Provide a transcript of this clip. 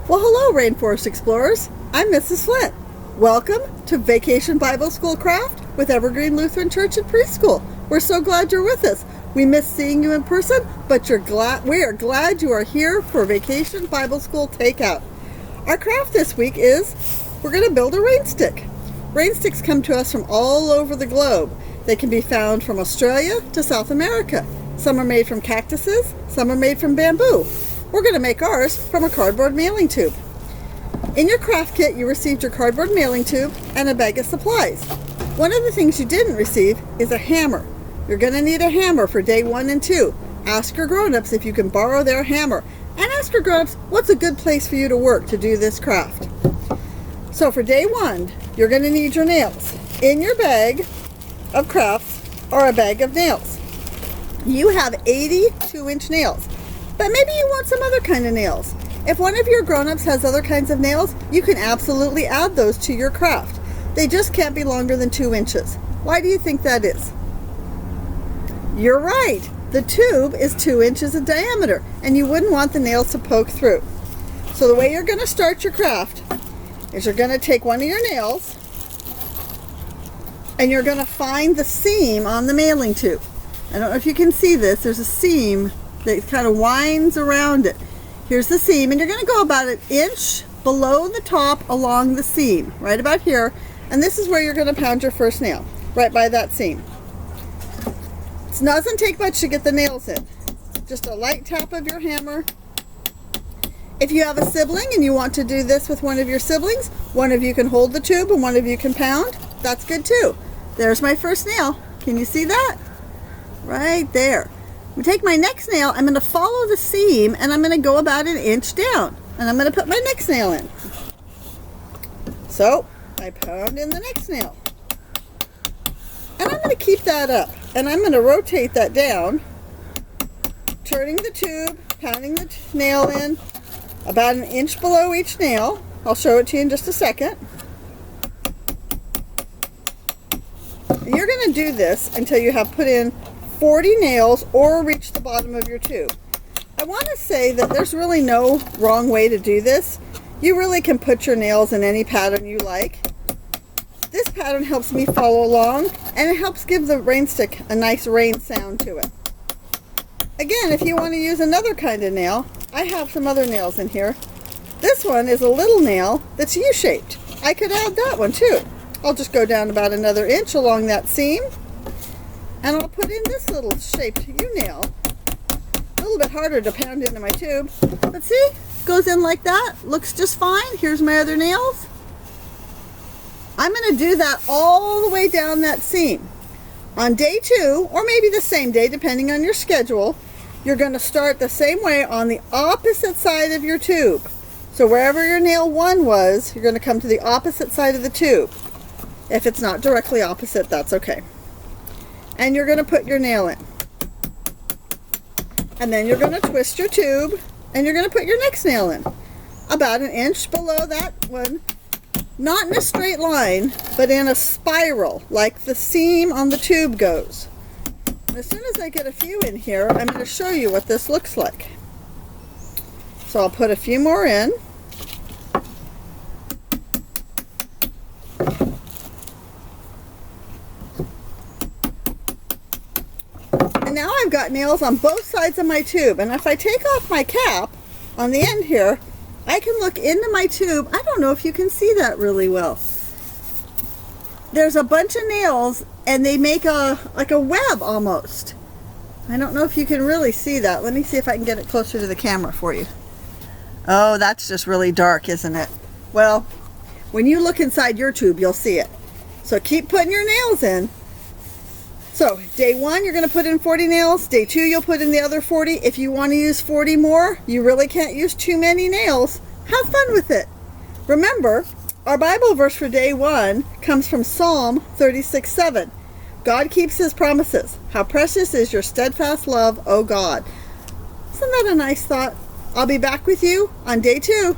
Well, hello, Rainforest Explorers. I'm Mrs. Flint. Welcome to Vacation Bible School Craft with Evergreen Lutheran Church and Preschool. We're so glad you're with us. We miss seeing you in person, but we are glad you are here for Vacation Bible School Takeout. Our craft this week is we're going to build a rain stick. Rain sticks come to us from all over the globe. They can be found from Australia to South America. Some are made from cactuses, some are made from bamboo. We're going to make ours from a cardboard mailing tube. In your craft kit, you received your cardboard mailing tube and a bag of supplies. One of the things you didn't receive is a hammer. You're going to need a hammer for day 1 and 2. Ask your grown-ups if you can borrow their hammer. And ask your grown-ups what's a good place for you to work to do this craft. So for day 1, you're going to need your nails. In your bag of crafts are a bag of nails. You have 82-inch nails. But maybe you want some other kind of nails. If one of your grown-ups has other kinds of nails, you can absolutely add those to your craft. They just can't be longer than 2 inches. Why do you think that is? You're right. The tube is 2 inches in diameter, and you wouldn't want the nails to poke through. So the way you're going to start your craft is you're going to take one of your nails, and you're going to find the seam on the mailing tube. I don't know if you can see this. There's a seam that kind of winds around it. Here's the seam, and you're going to go about 1 inch below the top along the seam, right about here, and this is where you're going to pound your first nail, right by that seam. It doesn't take much to get the nails in. Just a light tap of your hammer. If you have a sibling and you want to do this with one of your siblings, one of you can hold the tube and one of you can pound. That's good too. There's my first nail. Can you see that? Right there. I'm going to take my next nail, I'm going to follow the seam, and I'm going to go about 1 inch down. And I'm going to put my next nail in. So, I pound in the next nail. And I'm going to keep that up. And I'm going to rotate that down, turning the tube, pounding the nail in, about 1 inch below each nail. I'll show it to you in just a second. And you're going to do this until you have put in 40 nails or reach the bottom of your tube. I want to say that there's really no wrong way to do this. You really can put your nails in any pattern you like. This pattern helps me follow along, and it helps give the rain stick a nice rain sound to it. Again, if you want to use another kind of nail, I have some other nails in here. This one is a little nail that's U-shaped. I could add that one too. I'll just go down about another inch along that seam. And I'll put in this little shaped U-nail. A little bit harder to pound into my tube. But see, goes in like that. Looks just fine. Here's my other nails. I'm going to do that all the way down that seam. On day 2, or maybe the same day, depending on your schedule, you're going to start the same way on the opposite side of your tube. So wherever your nail 1 was, you're going to come to the opposite side of the tube. If it's not directly opposite, that's okay. And you're going to put your nail in. And then you're going to twist your tube, and you're going to put your next nail in. About 1 inch below that one. Not in a straight line, but in a spiral, like the seam on the tube goes. And as soon as I get a few in here, I'm going to show you what this looks like. So I'll put a few more in. And now I've got nails on both sides of my tube, and if I take off my cap on the end here, I can look into my tube. I don't know if you can see that really well. There's a bunch of nails, and they make like a web almost. I don't know if you can really see that. Let me see if I can get it closer to the camera for you. Oh, that's just really dark, isn't it? Well, when you look inside your tube, you'll see it. So keep putting your nails in. So day 1, you're going to put in 40 nails. Day 2, you'll put in the other 40. If you want to use 40 more, you really can't use too many nails. Have fun with it. Remember, our Bible verse for day 1 comes from Psalm 36:7. God keeps his promises. How precious is your steadfast love, O God. Isn't that a nice thought? I'll be back with you on day 2.